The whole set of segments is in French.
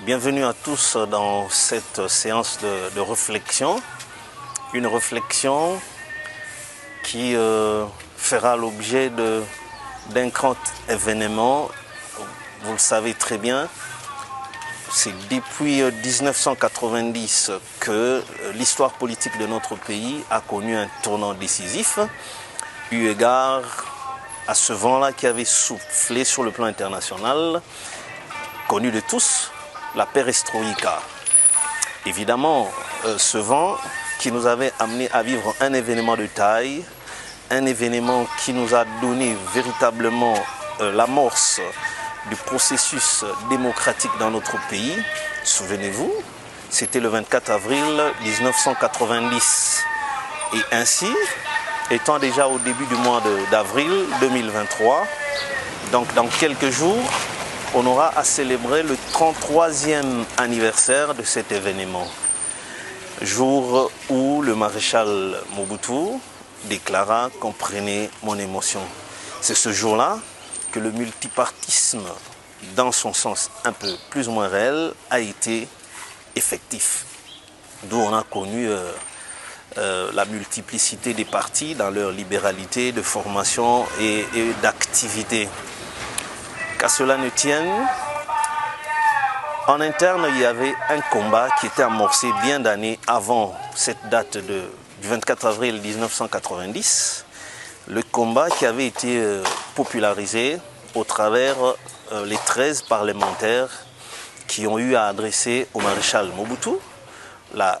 Bienvenue à tous dans cette séance de réflexion. Une réflexion qui fera l'objet d'un grand événement. Vous le savez très bien, c'est depuis 1990 que l'histoire politique de notre pays a connu un tournant décisif, eu égard à ce vent-là qui avait soufflé sur le plan international, connu de tous, la perestroïka. Évidemment, ce vent qui nous avait amené à vivre un événement de taille, un événement qui nous a donné véritablement l'amorce du processus démocratique dans notre pays. Souvenez-vous, c'était le 24 avril 1990. Et ainsi, étant déjà au début du mois d'avril 2023, donc dans quelques jours, on aura à célébrer le 33e anniversaire de cet événement. Jour où le maréchal Mobutu déclara « Comprenez mon émotion ». C'est ce jour-là que le multipartisme, dans son sens un peu plus ou moins réel, a été effectif. D'où on a connu la multiplicité des partis dans leur libéralité de formation et d'activité. Qu'à cela ne tienne, en interne, il y avait un combat qui était amorcé bien d'années avant cette date du 24 avril 1990. Le combat qui avait été popularisé au travers les 13 parlementaires qui ont eu à adresser au maréchal Mobutu la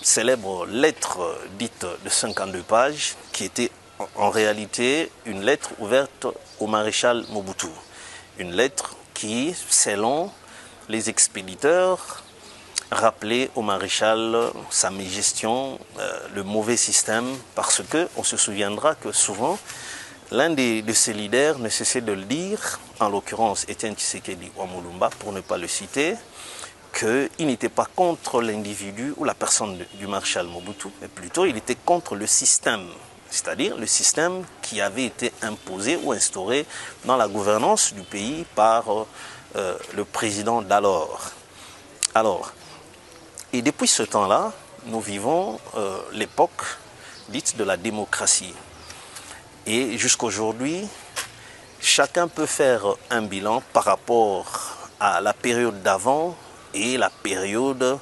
célèbre lettre dite de 52 pages qui était en réalité une lettre ouverte au maréchal Mobutu. Une lettre qui, selon les expéditeurs, rappelait au maréchal sa mégestion, le mauvais système, parce qu'on se souviendra que souvent, l'un de ses leaders ne cessait de le dire, en l'occurrence Étienne Tshisekedi Wamulumba, pour ne pas le citer, qu'il n'était pas contre l'individu ou la personne du maréchal Mobutu, mais plutôt il était contre le système. C'est-à-dire le système qui avait été imposé ou instauré dans la gouvernance du pays par le président d'alors. Et depuis ce temps-là, nous vivons l'époque dite de la démocratie. Et jusqu'aujourd'hui, chacun peut faire un bilan par rapport à la période d'avant et la période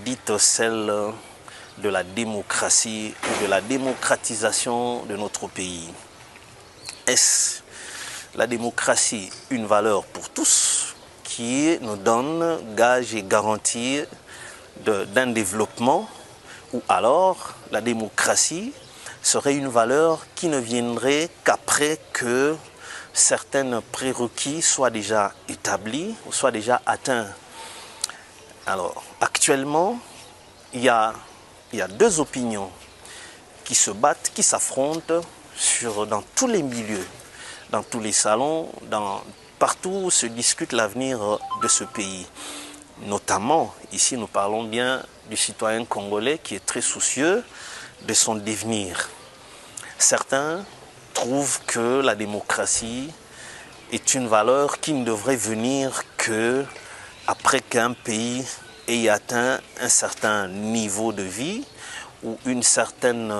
dite celle de la démocratie ou de la démocratisation de notre pays. Est-ce la démocratie une valeur pour tous qui nous donne gage et garantie d'un développement, ou alors la démocratie serait une valeur qui ne viendrait qu'après que certains prérequis soient déjà établis ou soient déjà atteints? Alors, actuellement, il y a deux opinions qui se battent, qui s'affrontent dans tous les milieux, dans tous les salons, partout où se discute l'avenir de ce pays. Notamment, ici nous parlons bien du citoyen congolais qui est très soucieux de son devenir. Certains trouvent que la démocratie est une valeur qui ne devrait venir que après qu'un pays ait atteint un certain niveau de vie ou une certaine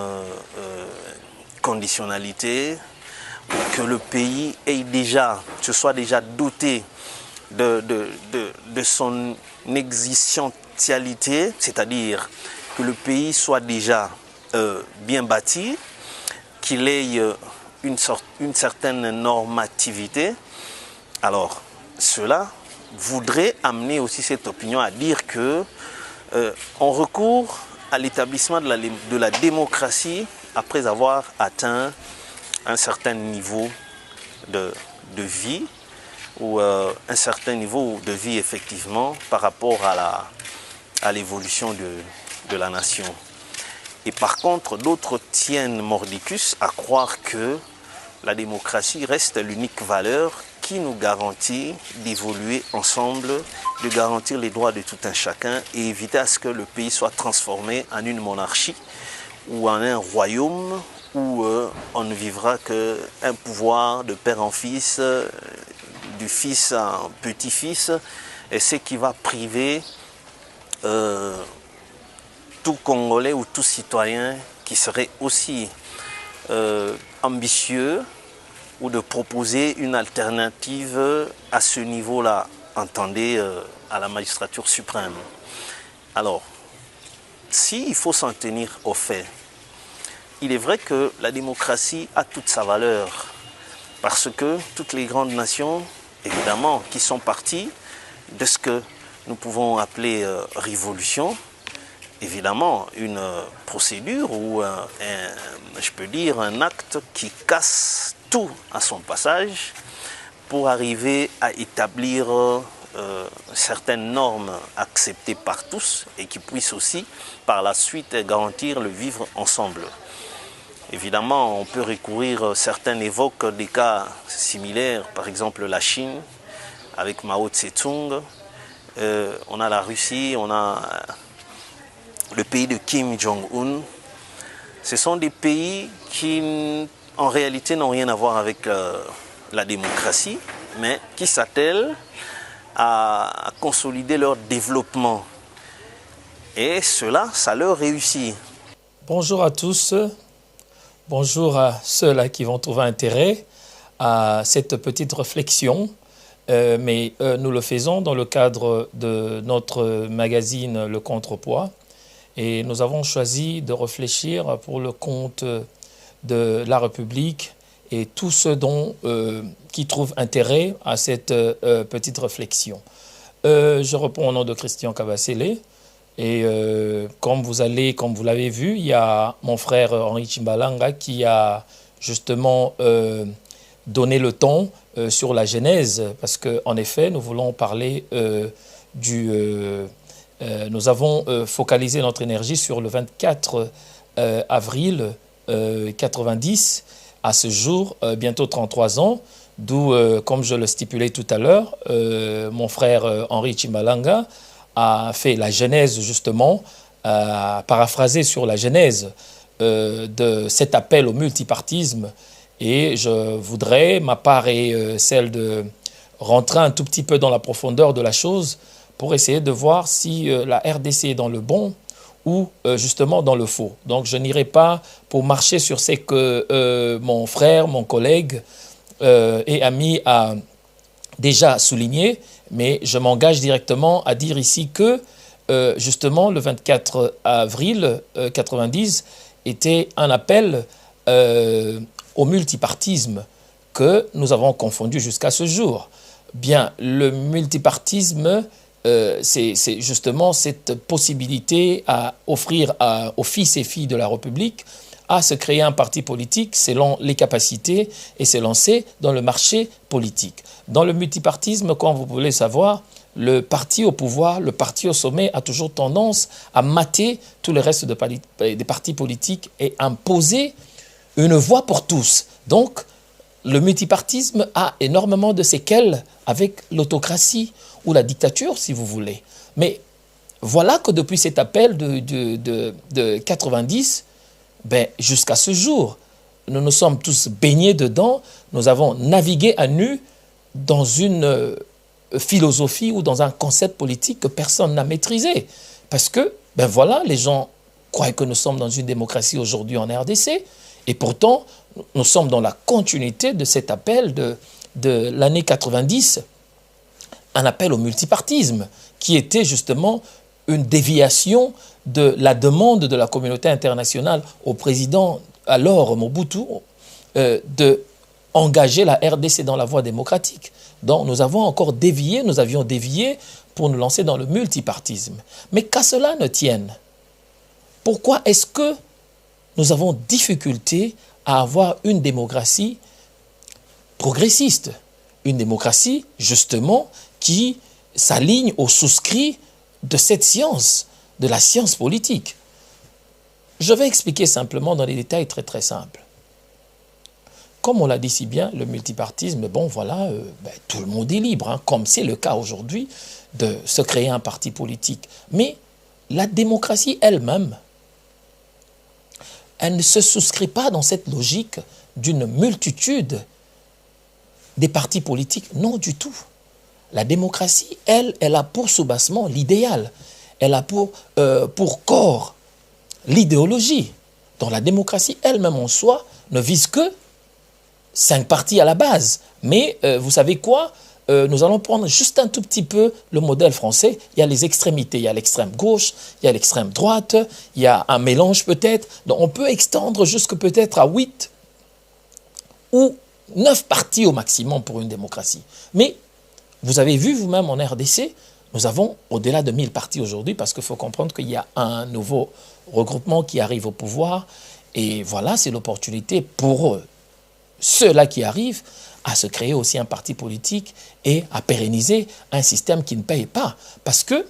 conditionnalité, que le pays se soit déjà doté de son existentialité, c'est-à-dire que le pays soit déjà bien bâti, qu'il ait une certaine normativité. Alors, cela voudrait amener aussi cette opinion à dire que on recourt à l'établissement de la démocratie après avoir atteint un certain niveau de vie ou un certain niveau de vie effectivement par rapport à l'évolution de la nation. Et par contre, d'autres tiennent mordicus à croire que la démocratie reste l'unique valeur qui nous garantit d'évoluer ensemble, de garantir les droits de tout un chacun et éviter à ce que le pays soit transformé en une monarchie ou en un royaume où on ne vivra qu'un pouvoir de père en fils, du fils en petit-fils, et ce qui va priver tout Congolais ou tout citoyen qui serait aussi ambitieux ou de proposer une alternative à ce niveau-là, entendez, à la magistrature suprême. Alors, s'il faut s'en tenir aux faits, il est vrai que la démocratie a toute sa valeur, parce que toutes les grandes nations, évidemment, qui sont parties de ce que nous pouvons appeler révolution, évidemment, une procédure ou je peux dire un acte qui casse tout à son passage pour arriver à établir certaines normes acceptées par tous et qui puissent aussi par la suite garantir le vivre ensemble. Évidemment, on peut recourir, certains évoquent des cas similaires, par exemple la Chine avec Mao Tse-tung, on a la Russie, on a le pays de Kim Jong-un. Ce sont des pays qui en réalité n'ont rien à voir avec la démocratie, mais qui s'attellent à consolider leur développement. Et cela, ça leur réussit. Bonjour à tous. Bonjour à ceux-là qui vont trouver intérêt à cette petite réflexion. Mais nous le faisons dans le cadre de notre magazine Le Contrepoids. Et nous avons choisi de réfléchir pour le compte de la République et tous ceux qui trouvent intérêt à cette petite réflexion. Je réponds au nom de Christian Kabasele. Et comme vous l'avez vu, il y a mon frère Henri Tshimbalanga qui a justement donné le ton sur la genèse, parce qu'en effet, nous voulons parler nous avons focalisé notre énergie sur le 24 avril 90, à ce jour, bientôt 33 ans, d'où, comme je le stipulais tout à l'heure, mon frère Henri Tshimbalanga a fait la genèse, justement, paraphrasé sur la genèse de cet appel au multipartisme. Et je voudrais, ma part est celle de rentrer un tout petit peu dans la profondeur de la chose pour essayer de voir si la RDC est dans le bon ou justement dans le faux. Donc je n'irai pas pour marcher sur ce que mon frère, mon collègue et ami a déjà souligné, mais je m'engage directement à dire ici que justement le 24 avril 90 était un appel au multipartisme que nous avons confondu jusqu'à ce jour. Bien, le multipartisme, c'est justement cette possibilité à offrir aux fils et filles de la République à se créer un parti politique selon les capacités et se lancer dans le marché politique. Dans le multipartisme, comme vous pouvez le savoir, le parti au pouvoir, le parti au sommet a toujours tendance à mater tout le reste des partis politiques et imposer une voix pour tous. Donc, le multipartisme a énormément de séquelles avec l'autocratie ou la dictature, si vous voulez. Mais voilà que depuis cet appel de 90, jusqu'à ce jour, nous nous sommes tous baignés dedans, nous avons navigué à nu dans une philosophie ou dans un concept politique que personne n'a maîtrisé. Parce que, voilà, les gens croient que nous sommes dans une démocratie aujourd'hui en RDC, et pourtant, nous sommes dans la continuité de cet appel de l'année 90, un appel au multipartisme, qui était justement une déviation de la demande de la communauté internationale au président, alors Mobutu, de engager la RDC dans la voie démocratique. Donc nous avions dévié pour nous lancer dans le multipartisme. Mais qu'à cela ne tienne, pourquoi est-ce que nous avons difficulté à avoir une démocratie progressiste, une démocratie justement qui s'aligne au souscrit de cette science, de la science politique? Je vais expliquer simplement dans des détails très très simples. Comme on l'a dit si bien, le multipartisme, tout le monde est libre, comme c'est le cas aujourd'hui, de se créer un parti politique. Mais la démocratie elle-même, elle ne se souscrit pas dans cette logique d'une multitude des partis politiques. Non du tout. La démocratie, elle a pour soubassement l'idéal. Elle a pour corps l'idéologie. Donc la démocratie elle-même en soi ne vise que 5 partis à la base. Mais vous savez quoi? Nous allons prendre juste un tout petit peu le modèle français. Il y a les extrémités, il y a l'extrême gauche, il y a l'extrême droite, il y a un mélange peut-être. Donc on peut extendre jusque peut-être à 8 ou 9 partis au maximum pour une démocratie. Mais vous avez vu vous-même en RDC, nous avons au-delà de 1000 partis aujourd'hui parce qu'il faut comprendre qu'il y a un nouveau regroupement qui arrive au pouvoir. Et voilà, c'est l'opportunité pour ceux-là qui arrivent à se créer aussi un parti politique et à pérenniser un système qui ne paye pas. Parce que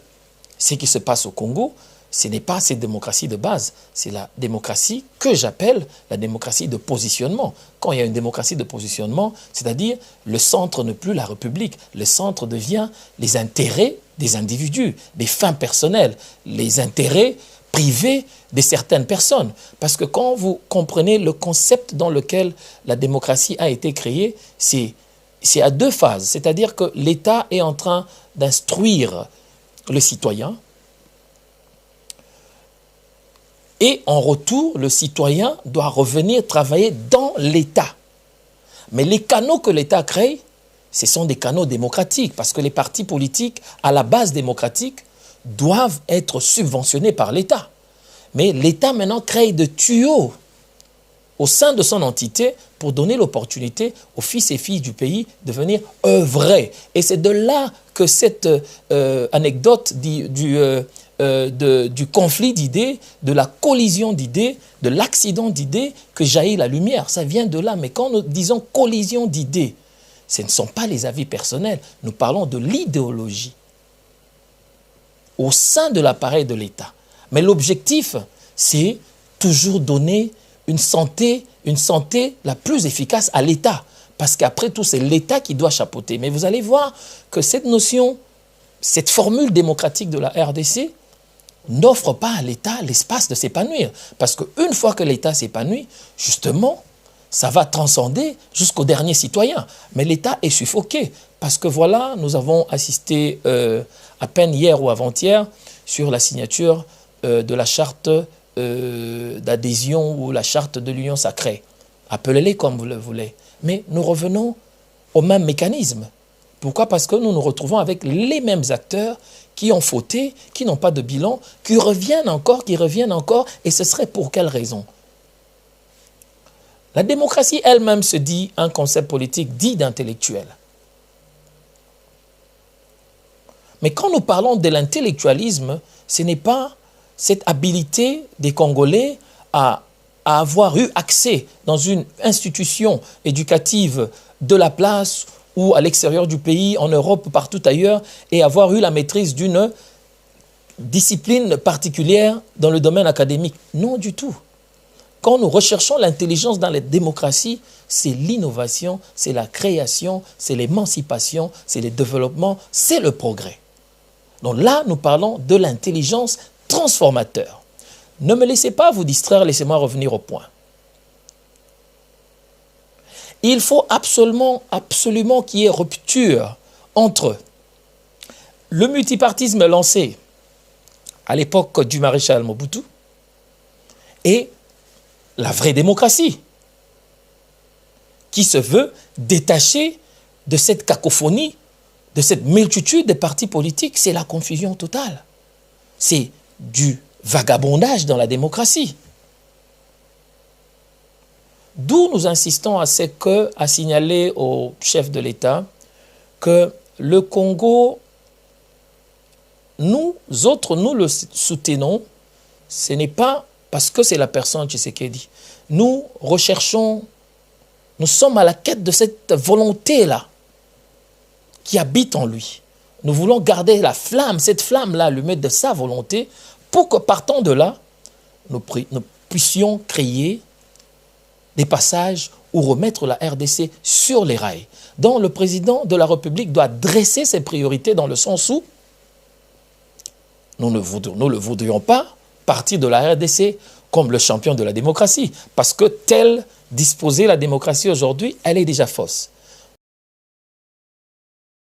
ce qui se passe au Congo, ce n'est pas cette démocratie de base, c'est la démocratie que j'appelle la démocratie de positionnement. Quand il y a une démocratie de positionnement, c'est-à-dire le centre n'est plus la République, le centre devient les intérêts des individus, des fins personnelles, les intérêts privés de certaines personnes. Parce que quand vous comprenez le concept dans lequel la démocratie a été créée, c'est à 2 phases. C'est-à-dire que l'État est en train d'instruire le citoyen et en retour, le citoyen doit revenir travailler dans l'État. Mais les canaux que l'État crée, ce sont des canaux démocratiques parce que les partis politiques à la base démocratique doivent être subventionnés par l'État. Mais l'État maintenant crée des tuyaux au sein de son entité pour donner l'opportunité aux fils et filles du pays de venir œuvrer. Et c'est de là que cette anecdote du conflit d'idées, de la collision d'idées, de l'accident d'idées que jaillit la lumière. Ça vient de là. Mais quand nous disons collision d'idées, ce ne sont pas les avis personnels. Nous parlons de l'idéologie au sein de l'appareil de l'État. Mais l'objectif, c'est toujours donner une santé la plus efficace à l'État. Parce qu'après tout, c'est l'État qui doit chapeauter. Mais vous allez voir que cette notion, cette formule démocratique de la RDC n'offre pas à l'État l'espace de s'épanouir. Parce qu'une fois que l'État s'épanouit, justement, ça va transcender jusqu'au dernier citoyen. Mais l'État est suffoqué. Parce que voilà, nous avons assisté à peine hier ou avant-hier sur la signature de la charte d'adhésion ou la charte de l'Union sacrée. Appelez-les comme vous le voulez. Mais nous revenons au même mécanisme. Pourquoi? Parce que nous nous retrouvons avec les mêmes acteurs qui ont fauté, qui n'ont pas de bilan, qui reviennent encore, et ce serait pour quelle raison? La démocratie elle-même se dit un concept politique dit d'intellectuel. Mais quand nous parlons de l'intellectualisme, ce n'est pas cette habilité des Congolais à avoir eu accès dans une institution éducative de la place ou à l'extérieur du pays, en Europe, partout ailleurs, et avoir eu la maîtrise d'une discipline particulière dans le domaine académique. Non du tout. Quand nous recherchons l'intelligence dans les démocraties, c'est l'innovation, c'est la création, c'est l'émancipation, c'est le développement, c'est le progrès. Donc là, nous parlons de l'intelligence transformateur. Ne me laissez pas vous distraire, laissez-moi revenir au point. Il faut absolument qu'il y ait rupture entre le multipartisme lancé à l'époque du maréchal Mobutu et la vraie démocratie qui se veut détachée de cette cacophonie, de cette multitude de partis politiques. C'est la confusion totale. C'est du vagabondage dans la démocratie. D'où nous insistons à signaler au chef de l'État que le Congo, nous autres, nous le soutenons, ce n'est pas parce que c'est la personne Tshisekedi. Nous recherchons, nous sommes à la quête de cette volonté-là qui habite en lui. Nous voulons garder la flamme, cette flamme-là, lui mettre de sa volonté pour que partant de là, nous puissions créer des passages ou remettre la RDC sur les rails. Donc le président de la République doit dresser ses priorités dans le sens où nous ne le voudrions pas partir de la RDC comme le champion de la démocratie. Parce que telle disposée la démocratie aujourd'hui, elle est déjà fausse.